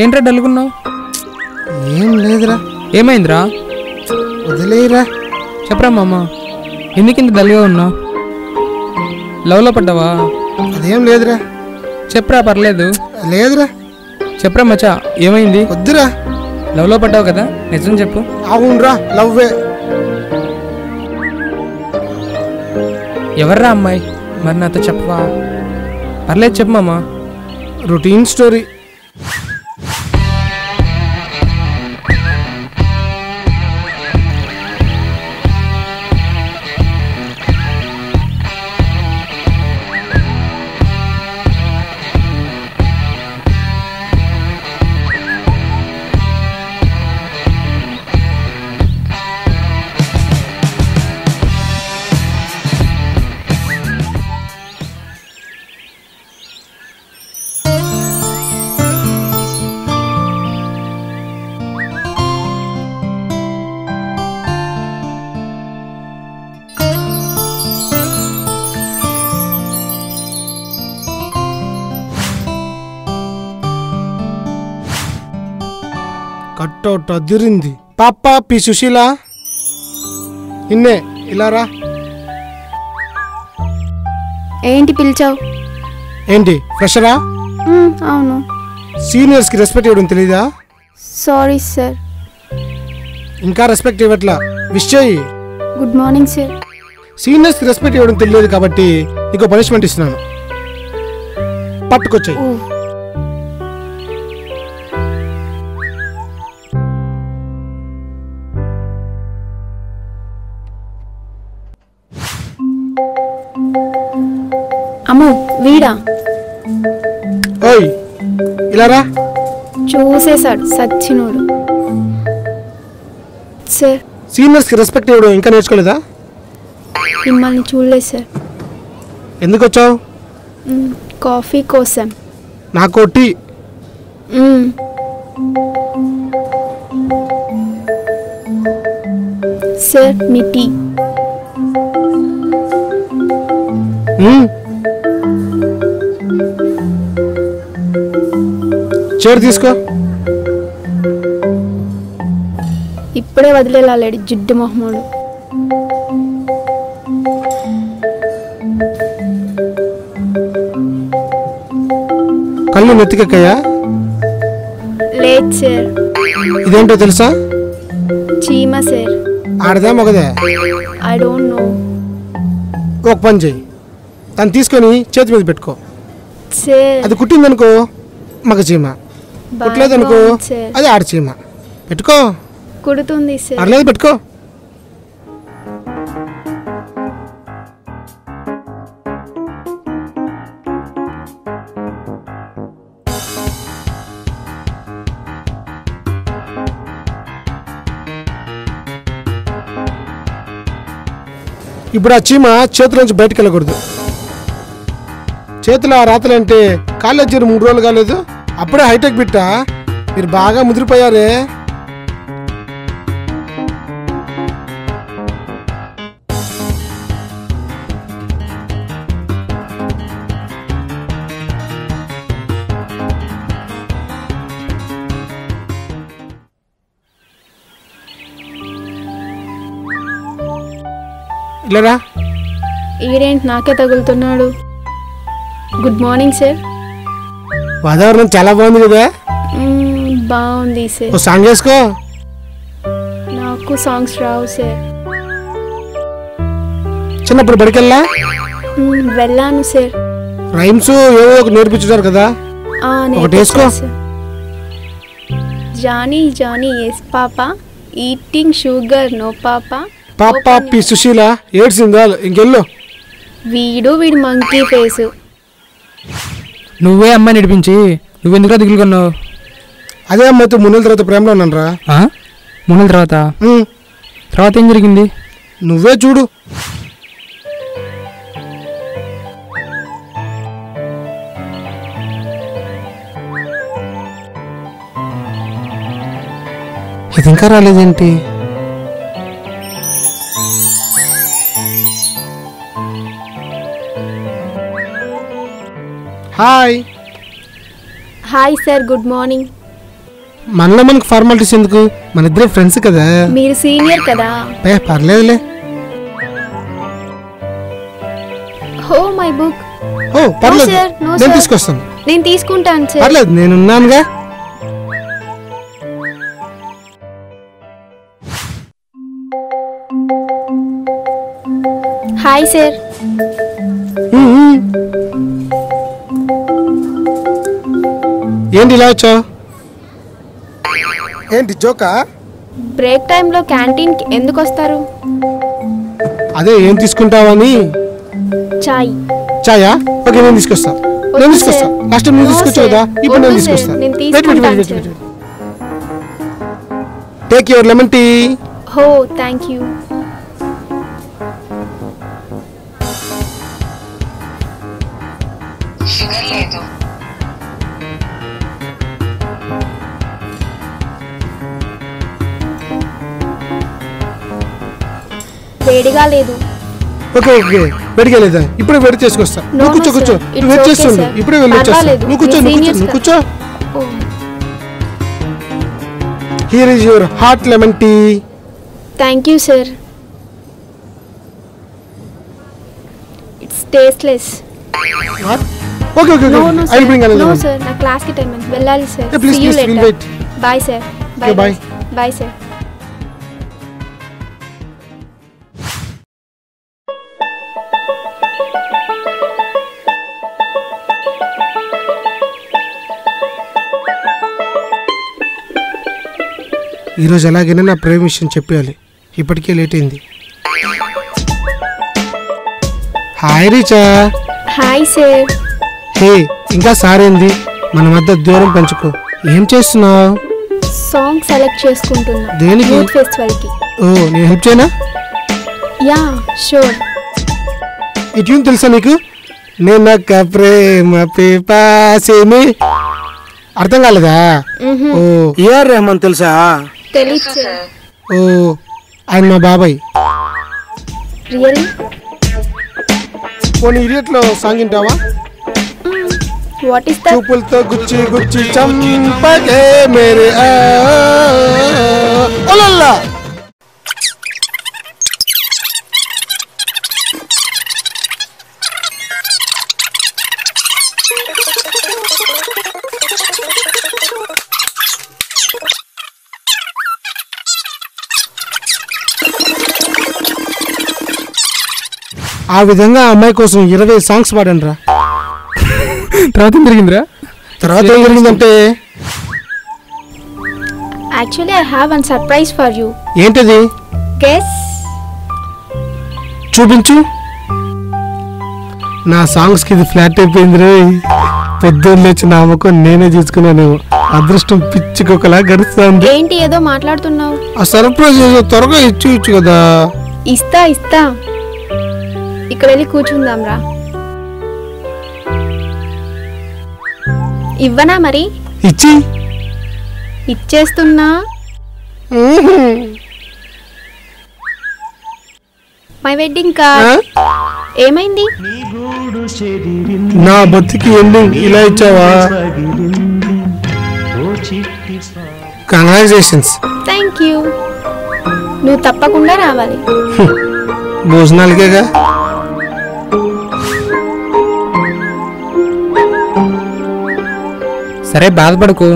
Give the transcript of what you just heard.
ఏంట్రా డల్గున్నావు? ఏం లేదురా. ఏమైందిరా? వదిలేరా. చెప్పరా మామ, ఎందుకింత డల్గా ఉన్నావు? లవ్లో పడ్డావా? అదేం లేదురా. చెప్పరా, పర్లేదు. లేదురా. చెప్పరా మచ్చా, ఏమైంది? వద్దురా. లవ్లో పడ్డావు కదా, నిజం చెప్పు. అవునరా, లవ్వే. ఎవర్రా అమ్మాయి? మరి నాతో చెప్పవా? పర్లేదు చెప్పు మామ. Routine story. కట్టౌట్ అదిరింది. పాప పి సుశీల, ఇన్నే ఇలారా. ఏంటి పిలిచావు? ఏంటి ఫ్రెషరా? అవును. సీనియర్స్కి రెస్పెక్ట్ ఇవ్వడం తెలీదా? Sorry sir. ఇంకా రెస్పెక్ట్ ఇవ్వట్లా, విష్ చేయి. Good morning sir. సీనియర్స్కి రెస్పెక్ట్ ఇవ్వడం తెలియదు కాబట్టి నీకు పనిష్మెంట్ ఇస్తున్నాను. పట్టుకొచ్చాయి. అమ్మో వీడా? ఓయ్ ఇలారా. చూసేశాడు సచ్చినోడు. సార్, సీనియర్స్కి రెస్పెక్ట్ ఇవ్వడం ఇంకా నేర్చుకోలేదా? మిమ్మల్ని చూడలేదు సార్. ఎందుకు వచ్చావు? కాఫీ కోసం. నాకు టీ. సార్ మీ టీ. చైర్ తీసుకో. ఇప్పుడే వదిలేలాలేడు జిడ్డు మొహమ్మడు. కళ్ళు నెత్తికెక్కాయా? లేదు సార్. ఇదేంటో తెలుసా? చీమ సార్. ఆడదా మగదే? I don't know. ఒక పని చెయ్యి, తను తీసుకొని చేతి మీద పెట్టుకో. సార్ అది కుట్టిందనుకో మగ చీమ, కుట్టలేదనుకో అది ఆడ చీమ. పెట్టుకో. కుడుతుంది సార్. పర్లేదు పెట్టుకో. ఇప్పుడు ఆ చీమ చేతిలోంచి బయటకు వెళ్ళకూడదు. చేతులు ఆ రాతలంటే కాలేజ్ చేరి 3 రోజులు కాలేదు, అప్పుడే హైటెక్ బిట్టా. మీరు బాగా ముదిరిపోయారే. ఇలారా. ఈడేంటి నాకే తగులుతున్నాడు? Good morning sir. వాతావరణం చాలా బాగుంది కదా. బాగుంది సార్. ఓ సాంగ్ వేసుకో. నాకు సాంగ్స్ రావు సార్. చిన్నప్పుడు బడికెళ్ళా? వెళ్ళాను సార్. రైమ్స్ ఏవో ఒక నేర్పించారు కదా, ఒకటి వేసుకో. Johnny Johnny yes papa, eating sugar no papa. పాప పి సుశీల ఏడ్చిందా? ఇంకెళ్ళు. వీడి మంకీ ఫేసు. నువ్వే అమ్మాయి నడిపించి నువ్వెందుకు దిగులు కొన్నావు? అదే అమ్మాయితో 3 నెలల తర్వాత ప్రేమలో ఉన్నాను రా. 3 నెలల తర్వాత? తర్వాత ఏం జరిగింది? నువ్వే చూడు. ఇది ఇంకా రాలేదేంటి? Hi sir, good morning. మనలో మనకు ఫార్మాలిటీస్ ఎందుకు, మన ఇద్దరే ఫ్రెండ్స్ కదా. మీరు సీనియర్ కదా. పర్లేదులే. Oh my book. ఓ పర్లేదు, sir, no, నేను sir. తీసుకొస్తాను. నేను తీసుకుంటాను సార్. పర్లేదు, నేను ఉన్నానుగా. Hi sir. ఏంటి ఇలా వచ్చావు? ఏంటి జోకా? బ్రేక్ టైంలో క్యాంటీన్కి ఎందుకు వస్తారు? అదే ఏం తీసుకుంటావని. చాయ్. చాయా? ఓకే, నేను తీసుకొస్తా. నేను వద్దు తీసుకొస్తా. సార్. లాస్ట్ టైం నేను No, తీసుకొచ్చావు కదా, sir. ఇప్పుడు నేను వద్దు తీసుకొస్తా. సార్, నేను తీసుకుంటాను sir. Take your lemon tea. Oh thank you. వేడిగా లేదు. ఓకే ఓకే, వేడిగా లేదా? ఇప్పుడే వేడి చేసుకొస్తా. No, నువ్వు కూర్చో no, కూర్చో. sir. It's నువ్వు వెయిట్ okay, చేస్తుండు. sir. ఇప్పుడే వెళ్ళి వచ్చేస్తా. పర్వాలేదు. నువ్వు కూర్చో, మీ నువ్వు కూర్చో, seniors నువ్వు కూర్చో. Oh, here is your hot lemon tea. Thank you sir. It's tasteless. Okay okay no okay, no I will bring sir. No another. Sir, నా క్లాస్కి టైం అయింది, వెళ్ళాలి sir. Yeah, please, See you please, we'll later. wait. Bye sir. Okay, bye. Bye sir. ఈరోజు ఎలాగైనా నా ప్రేమ విషయం చెప్పేయాలి. ఇప్పటికే లేట్ అయింది. Hi Richa. Hi sir. Hey, ఇంకా సారేంది, మన మధ్య దూరం పెంచుకో. ఏం చేస్తున్నావు? సాంగ్ సెలెక్ట్ చేసుకుంటున్నా. దేనికి? యూత్ ఫెస్టివల్కి. ఓ, నేను హెల్ప్ చేయనా? Yeah sure. ఈ ట్యూన్ తెలుసా నీకు? నేను ప్రేమ పిపాసిని. అర్థం కాలేదా? ఓ, ఏఆర్ రెహమాన్ తెలుసా? తెలీదు సార్. ఓ, ఆయన మా బాబాయ్. రియల్లీ? పోనీ ఇడియట్లో సాంగ్ వింటావా? What is that? చూపులతో గుచ్చి గుచ్చి చంపకే మేరే ఓలల్లా. ఆ విధంగా ఆ అమ్మాయి కోసం 20 సాంగ్స్ పాడాను రా. తర్వాత ఏం జరిగిందిరా? తర్వాత ఏం జరిగిందంటే, actually I have one surprise for you. ఏంటది? గెస్. చూపించు. నా సాంగ్స్ కి ఇది ఫ్లాట్ అయిపోయింది రే. పొద్దున్న లేచి నా ముఖం నేనే చూసుకున్నాను. అదృష్టం పిచ్చికొకలా గడుస్తుంది. ఏంటి ఏదో మాట్లాడుతున్నావు? ఆ సర్ప్రైజ్ ఏదో త్వరగా ఇచ్చు కదా. ఇస్తా ఇస్తా. ఇక్కడ వెళ్ళి కూర్చుందాం రా. ఇవ్వనా మరి? ఇచ్చి ఇచ్చేస్తున్నా. My wedding card. ఏమైంది? నా బతికి ఎండింగ్ ఇలా ఇచ్చావా? కంగ్రాచులేషన్స్. Thank you. నువ్వు తప్పకుండా రావాలి. భోజనాలకేగా. సరే బాధపడకు,